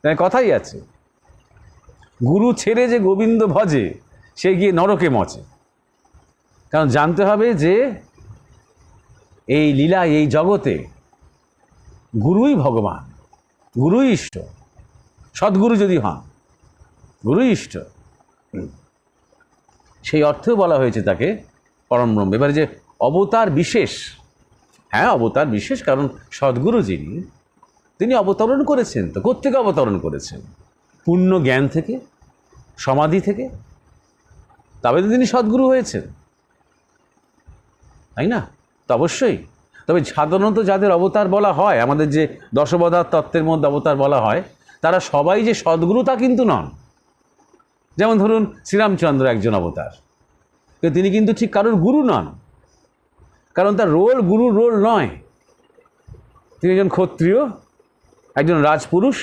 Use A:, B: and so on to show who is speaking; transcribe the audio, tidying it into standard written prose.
A: তাই কথাই আছে, গুরু ছেড়ে যে গোবিন্দ ভজে সে গিয়ে নরকে মচে। কারণ জানতে হবে যে এই লীলা, এই জগতে গুরুই ভগবান, গুরুই ইষ্ট। সদ্গুরু যদি হন, গুরুই ইষ্ট। সেই অর্থেও বলা হয়েছে তাকে পরম ব্রহ্ম। এবারে যে অবতার বিশেষ, হ্যাঁ অবতার বিশেষ, কারণ সদ্গুরু যিনি, তিনি অবতরণ করেছেন। তো কোত্থেকে অবতরণ করেছেন? পূর্ণ জ্ঞান থেকে, সমাধি থেকে, তবে তো তিনি সদ্গুরু হয়েছেন, তাই না? তো অবশ্যই। তবে সাধারণত যাদের অবতার বলা হয়, আমাদের যে দশবধার তত্ত্বের মধ্যে অবতার বলা হয়, তারা সবাই যে সদ্গুরু তা কিন্তু নন। যেমন ধরুন শ্রীরামচন্দ্র একজন অবতার, কিন্তু তিনি কিন্তু ঠিক কারোর গুরু নন, কারণ তার রোল গুরুর রোল নয়। তিনি একজন ক্ষত্রিয়, একজন রাজপুরুষ।